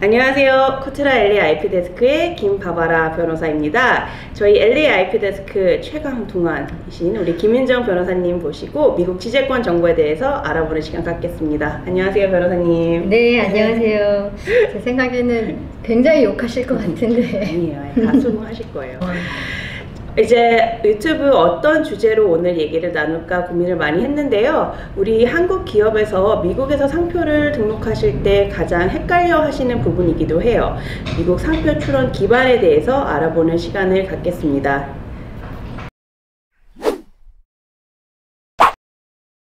안녕하세요. 코트라 LA IP데스크의 김바바라 변호사입니다. 저희 LA IP데스크 최강 동안이신 우리 김윤정 변호사님 모시고 미국 취재권 정보에 대해서 알아보는 시간 갖겠습니다. 안녕하세요, 변호사님. 네, 안녕하세요. 제 생각에는 굉장히 욕하실 것 같은데. 아니에요. 다 수긍하실 거예요. 이제 유튜브 어떤 주제로 오늘 얘기를 나눌까 고민을 많이 했는데요. 우리 한국 기업에서 미국에서 상표를 등록하실 때 가장 헷갈려 하시는 부분이기도 해요. 미국 상표 출원 기반에 대해서 알아보는 시간을 갖겠습니다.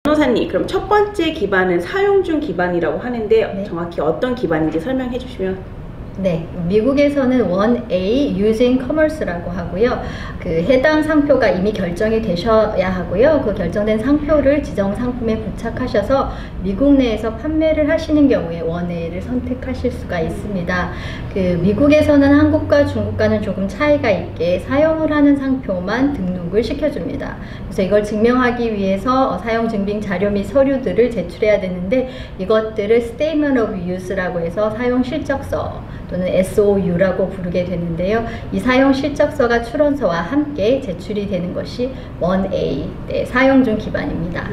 변호사님, 그럼 첫 번째 기반은 사용 중 기반이라고 하는데 네. 정확히 어떤 기반인지 설명해 주시면. 네, 미국에서는 1A Using Commerce라고 하고요. 그 해당 상표가 이미 결정이 되셔야 하고요. 그 결정된 상표를 지정 상품에 부착하셔서 미국 내에서 판매를 하시는 경우에 1A를 선택하실 수가 있습니다. 그 미국에서는 한국과 중국과는 조금 차이가 있게 사용을 하는 상표만 등록을 시켜줍니다. 그래서 이걸 증명하기 위해서 사용 증빙 자료 및 서류들을 제출해야 되는데 이것들을 Statement of Use라고 해서 사용 실적서 또는 SOU라고 부르게 되는데요. 이 사용 실적서가 출원서와 함께 제출이 되는 것이 1A, 네, 사용 중 기반입니다.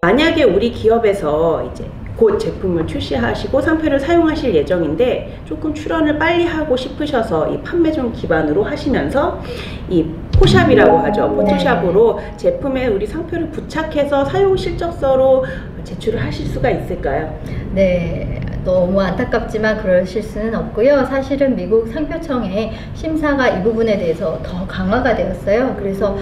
만약에 우리 기업에서 이제 곧 제품을 출시하시고 상표를 사용하실 예정인데 조금 출원을 빨리 하고 싶으셔서 이 판매 중 기반으로 하시면서 이 포샵이라고 하죠. 포토샵으로 네. 제품에 우리 상표를 부착해서 사용 실적서로 제출을 하실 수가 있을까요? 네, 너무 안타깝지만 그러실 수는 없고요. 사실은 미국 상표청의 심사가 이 부분에 대해서 더 강화가 되었어요. 그래서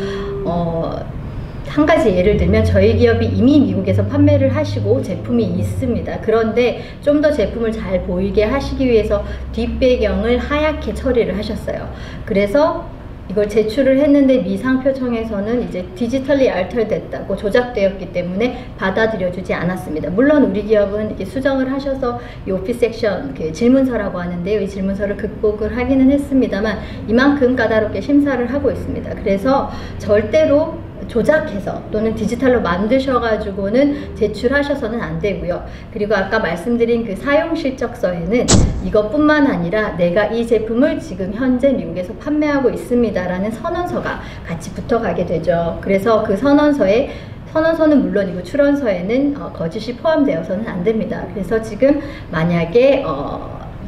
한 가지 예를 들면 저희 기업이 이미 미국에서 판매를 하시고 제품이 있습니다. 그런데 좀 더 제품을 잘 보이게 하시기 위해서 뒷배경을 하얗게 처리를 하셨어요. 그래서 이걸 제출을 했는데 미 상표청에서는 이제 디지털리 알터됐다고 조작되었기 때문에 받아들여주지 않았습니다. 물론 우리 기업은 이렇게 수정을 하셔서 이 오피스 섹션 그 질문서라고 하는데요. 이 질문서를 극복을 하기는 했습니다만 이만큼 까다롭게 심사를 하고 있습니다. 그래서 절대로 조작해서 또는 디지털로 만드셔가지고는 제출하셔서는 안 되고요. 그리고 아까 말씀드린 그 사용 실적서에는 이것뿐만 아니라 내가 이 제품을 지금 현재 미국에서 판매하고 있습니다 라는 선언서가 같이 붙어가게 되죠. 그래서 그 선언서는 물론이고 출원서에는 거짓이 포함되어서는 안 됩니다. 그래서 지금 만약에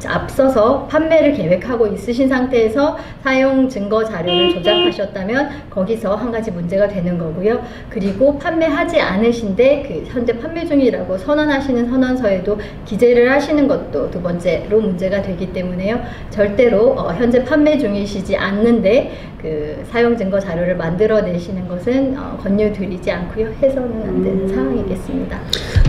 앞서서 판매를 계획하고 있으신 상태에서 사용 증거 자료를 조작하셨다면 거기서 한 가지 문제가 되는 거고요. 그리고 판매하지 않으신데 그 현재 판매 중이라고 선언하시는 선언서에도 기재를 하시는 것도 두 번째로 문제가 되기 때문에요. 절대로 현재 판매 중이시지 않는데 그 사용 증거 자료를 만들어내시는 것은 권유드리지 않고요. 해서는 안 되는 상황이겠습니다.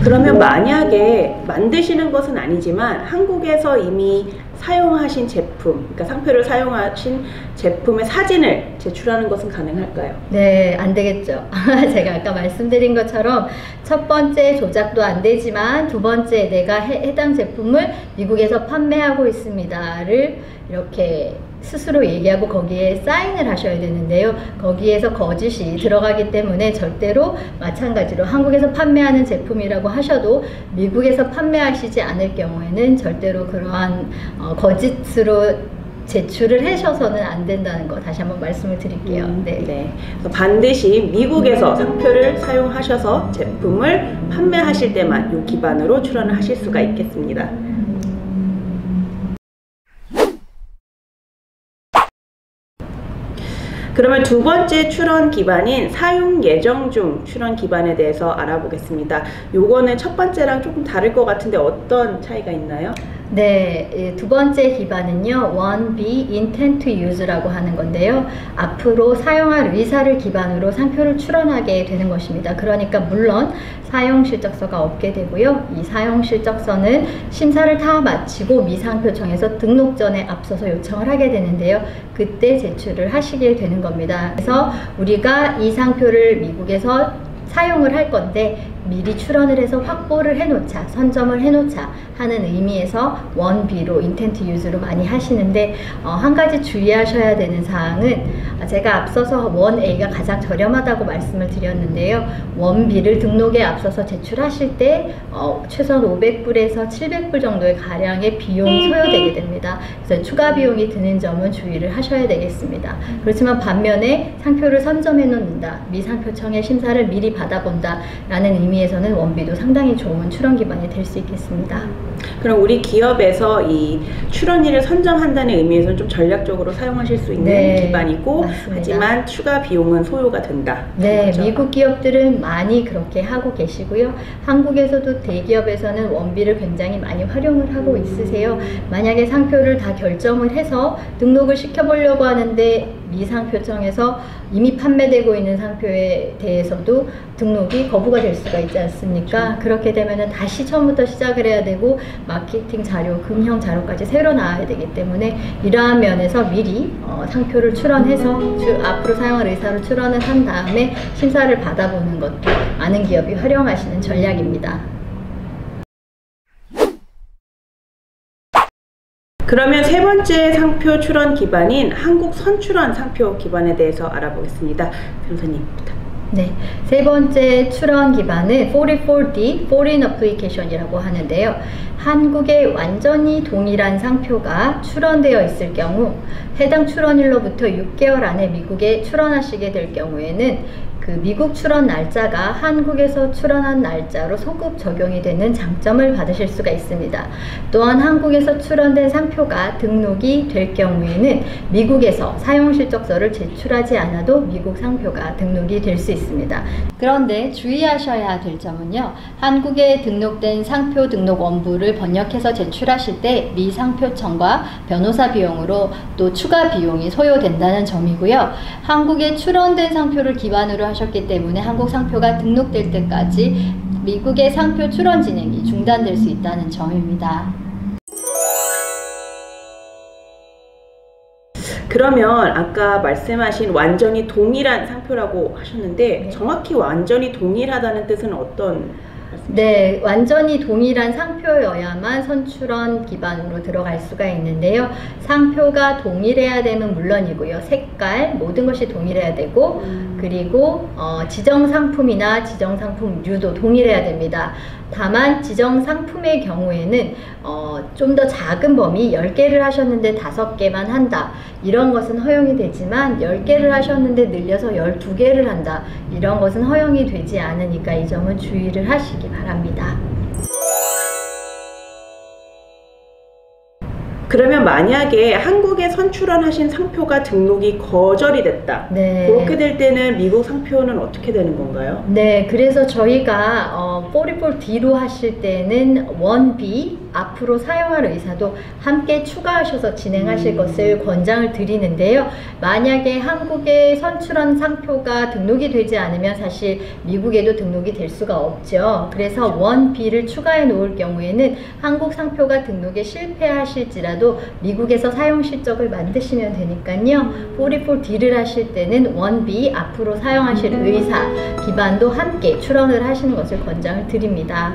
그러면 만약에 만드시는 것은 아니지만 한국에서 이미 사용하신 제품, 그러니까 상표를 사용하신 제품의 사진을 제출하는 것은 가능할까요? 네, 안 되겠죠. 제가 아까 말씀드린 것처럼 첫 번째 조작도 안 되지만 두 번째 내가 해당 제품을 미국에서 판매하고 있습니다를 이렇게 스스로 얘기하고 거기에 사인을 하셔야 되는데요. 거기에서 거짓이 들어가기 때문에 절대로 마찬가지로 한국에서 판매하는 제품이라고 하셔도 미국에서 판매하시지 않을 경우에는 절대로 그러한 거짓으로 제출을 하셔서는 안 된다는 거 다시 한번 말씀을 드릴게요. 네. 네. 반드시 미국에서 상표를 사용하셔서 제품을 판매하실 때만 이 기반으로 출원을 하실 수가 있겠습니다. 그러면 두 번째 출원 기반인 사용 예정 중 출원 기반에 대해서 알아보겠습니다. 요거는 첫 번째랑 조금 다를 것 같은데 어떤 차이가 있나요? 네, 두 번째 기반은요 1B Intent to Use라고 하는 건데요. 앞으로 사용할 의사를 기반으로 상표를 출원하게 되는 것입니다. 그러니까 물론 사용 실적서가 없게 되고요. 이 사용 실적서는 심사를 다 마치고 미 상표청에서 등록 전에 앞서서 요청을 하게 되는데요. 그때 제출을 하시게 되는 겁니다. 그래서 우리가 이 상표를 미국에서 사용을 할 건데 미리 출원을 해서 확보를 해놓자, 선점을 해놓자 하는 의미에서 원B로 인텐트 유즈로 많이 하시는데 한 가지 주의하셔야 되는 사항은 제가 앞서서 원A가 가장 저렴하다고 말씀을 드렸는데요. 원B를 등록에 앞서서 제출하실 때 최소한 500불에서 700불 정도의 가량의 비용이 소요되게 됩니다. 그래서 추가 비용이 드는 점은 주의를 하셔야 되겠습니다. 그렇지만 반면에 상표를 선점해 놓는다, 미상표청의 심사를 미리 받아본다 라는 의미에서는 원B도 상당히 좋은 출원 기반이 될 수 있겠습니다. 그럼 우리 기업에서 이 출원일을 선점한다는 의미에서는 좀 전략적으로 사용하실 수 있는 기반이고, 맞습니다. 하지만 추가 비용은 소요가 된다. 네, 그렇죠? 미국 기업들은 많이 그렇게 하고 계시고요. 한국에서도 대기업에서는 원B를 굉장히 많이 활용을 하고 있으세요. 만약에 상표를 다 결정을 해서 등록을 시켜보려고 하는데 미상표청에서 이미 판매되고 있는 상표에 대해서도 등록이 거부가 될 수가 있지 않습니까? 그렇죠. 그렇게 되면 다시 처음부터 시작을 해야 되고 마케팅 자료, 금형 자료까지 새로 나와야 되기 때문에 이러한 면에서 미리 상표를 출원해서 앞으로 사용할 의사로 출원을 한 다음에 심사를 받아보는 것도 많은 기업이 활용하시는 전략입니다. 그러면 세 번째 상표 출원 기반인 한국 선출원 상표 기반에 대해서 알아보겠습니다. 변호사님부터. 네, 세 번째 출원 기반은 44D Foreign Application이라고 하는데요. 한국에 완전히 동일한 상표가 출원되어 있을 경우 해당 출원일로부터 6개월 안에 미국에 출원하시게 될 경우에는 그 미국 출원 날짜가 한국에서 출원한 날짜로 소급 적용이 되는 장점을 받으실 수가 있습니다. 또한 한국에서 출원된 상표가 등록이 될 경우에는 미국에서 사용실적서를 제출하지 않아도 미국 상표가 등록이 될 수 있습니다. 그런데 주의하셔야 될 점은요. 한국에 등록된 상표 등록 원부를 번역해서 제출하실 때 미상표청과 변호사 비용으로 또 추가 비용이 소요된다는 점이고요. 한국에 출원된 상표를 기반으로 하셨기 때문에 한국 상표가 등록될 때까지 미국의 상표 출원 진행이 중단될 수 있다는 점입니다. 그러면 아까 말씀하신 완전히 동일한 상표라고 하셨는데 네. 정확히 완전히 동일하다는 뜻은 어떤 말씀이세요? 네, 완전히 동일한 상표여야만 선출원 기반으로 들어갈 수가 있는데요. 상표가 동일해야 되면 물론이고요. 색깔, 모든 것이 동일해야 되고 그리고 지정상품이나 지정상품류도 동일해야 됩니다. 다만 지정상품의 경우에는 좀 더 작은 범위 10개를 하셨는데 5개만 한다. 이런 것은 허용이 되지만 10개를 하셨는데 늘려서 12개를 한다. 이런 것은 허용이 되지 않으니까 이 점은 주의를 하시기 바랍니다. 그러면 만약에 한국에 선출원하신 상표가 등록이 거절이 됐다. 네. 그렇게 될 때는 미국 상표는 어떻게 되는 건가요? 네, 그래서 저희가 44D로 하실 때는 1B 앞으로 사용할 의사도 함께 추가하셔서 진행하실 것을 권장을 드리는데요. 만약에 한국에 선출한 상표가 등록이 되지 않으면 사실 미국에도 등록이 될 수가 없죠. 그래서 1B를 추가해 놓을 경우에는 한국 상표가 등록에 실패하실지라도 미국에서 사용 실적을 만드시면 되니까요. 44D를 하실 때는 1B 앞으로 사용하실 의사 기반도 함께 출원을 하시는 것을 권장을 드립니다.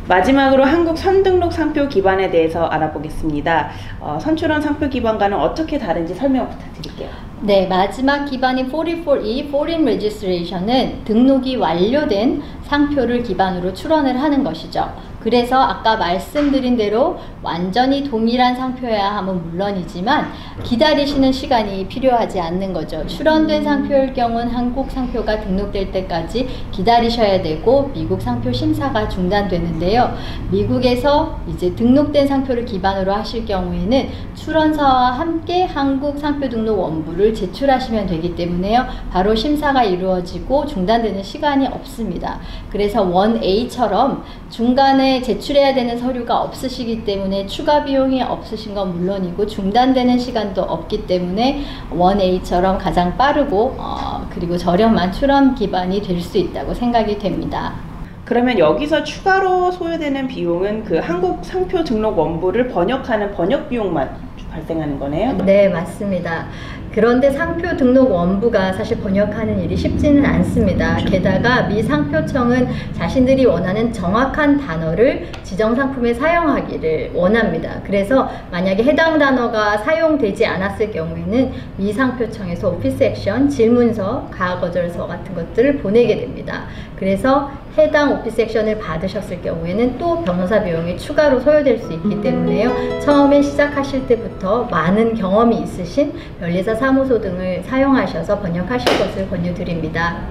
마지막으로 한국 선등록 상표 기반에 대해서 알아보겠습니다. 선출원 상표 기반과는 어떻게 다른지 설명 부탁드릴게요. 네, 마지막 기반인 44E Foreign Registration은 등록이 완료된 상표를 기반으로 출원을 하는 것이죠. 그래서 아까 말씀드린 대로 완전히 동일한 상표여야 함은 물론이지만 기다리시는 시간이 필요하지 않는 거죠. 출원된 상표일 경우는 한국 상표가 등록될 때까지 기다리셔야 되고 미국 상표 심사가 중단되는데요. 미국에서 이제 등록된 상표를 기반으로 하실 경우에는 출원서와 함께 한국 상표 등록 원부를 제출하시면 되기 때문에요. 바로 심사가 이루어지고 중단되는 시간이 없습니다. 그래서 1A처럼 중간에 제출해야 되는 서류가 없으시기 때문에 추가 비용이 없으신 건 물론이고 중단되는 시간도 없기 때문에 1A처럼 가장 빠르고 그리고 저렴한 출원 기반이 될 수 있다고 생각이 됩니다. 그러면 여기서 추가로 소요되는 비용은 그 한국 상표 등록 원부를 번역하는 번역 비용만 발생하는 거네요? 네, 맞습니다. 그런데 상표 등록 원부가 사실 번역하는 일이 쉽지는 않습니다. 게다가 미 상표청은 자신들이 원하는 정확한 단어를 지정 상품에 사용하기를 원합니다. 그래서 만약에 해당 단어가 사용되지 않았을 경우에는 미 상표청에서 오피스 액션, 질문서, 가거절서 같은 것들을 보내게 됩니다. 그래서 해당 오피스 액션을 받으셨을 경우에는 또 변호사 비용이 추가로 소요될 수 있기 때문에요. 처음에 시작하실 때부터 많은 경험이 있으신 변리사 사무소 등을 사용하셔서 번역하실 것을 권유드립니다.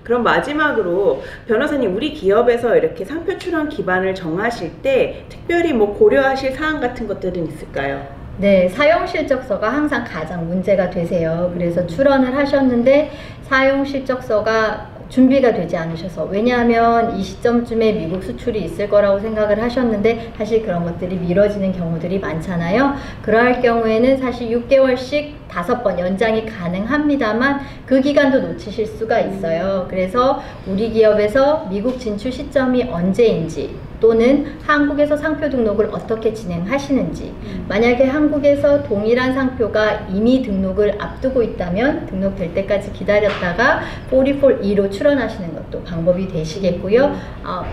그럼 마지막으로 변호사님, 우리 기업에서 이렇게 상표 출원 기반을 정하실 때 특별히 뭐 고려하실 사항 같은 것들은 있을까요? 네, 사용실적서가 항상 가장 문제가 되세요. 그래서 출원을 하셨는데 사용실적서가 준비가 되지 않으셔서, 왜냐하면 이 시점쯤에 미국 수출이 있을 거라고 생각을 하셨는데 사실 그런 것들이 미뤄지는 경우들이 많잖아요. 그러할 경우에는 사실 6개월씩 5번 연장이 가능합니다만 그 기간도 놓치실 수가 있어요. 그래서 우리 기업에서 미국 진출 시점이 언제인지, 또는 한국에서 상표 등록을 어떻게 진행하시는지, 만약에 한국에서 동일한 상표가 이미 등록을 앞두고 있다면 등록될 때까지 기다렸다가 44E로 출원하시는 것도 방법이 되시겠고요.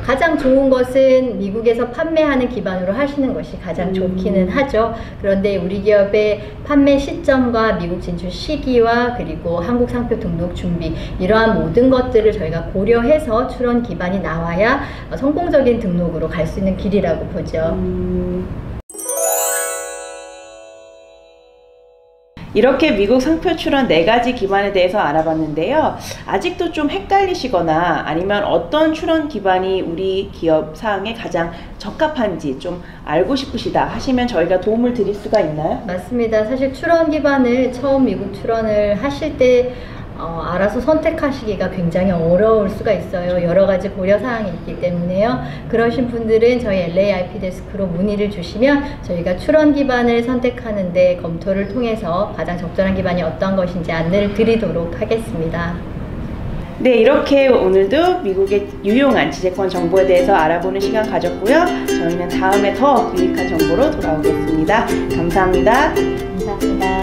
가장 좋은 것은 미국에서 판매하는 기반으로 하시는 것이 가장 좋기는 하죠. 그런데 우리 기업의 판매 시점과 미국 진출 시기와 그리고 한국 상표 등록 준비, 이러한 모든 것들을 저희가 고려해서 출원 기반이 나와야 성공적인 등록으로 갈 수 있는 길이라고 보죠. 이렇게 미국 상표 출원 4가지 기반에 대해서 알아봤는데요. 아직도 좀 헷갈리시거나 아니면 어떤 출원 기반이 우리 기업 사항에 가장 적합한지 좀 알고 싶으시다 하시면 저희가 도움을 드릴 수가 있나요? 맞습니다. 사실 출원 기반을 처음 미국 출원을 하실 때 알아서 선택하시기가 굉장히 어려울 수가 있어요. 여러 가지 고려사항이 있기 때문에요. 그러신 분들은 저희 LAIP 데스크로 문의를 주시면 저희가 출원 기반을 선택하는데 검토를 통해서 가장 적절한 기반이 어떤 것인지 안내를 드리도록 하겠습니다. 네, 이렇게 오늘도 미국의 유용한 지재권 정보에 대해서 알아보는 시간 가졌고요. 저희는 다음에 더 유익한 정보로 돌아오겠습니다. 감사합니다. 감사합니다.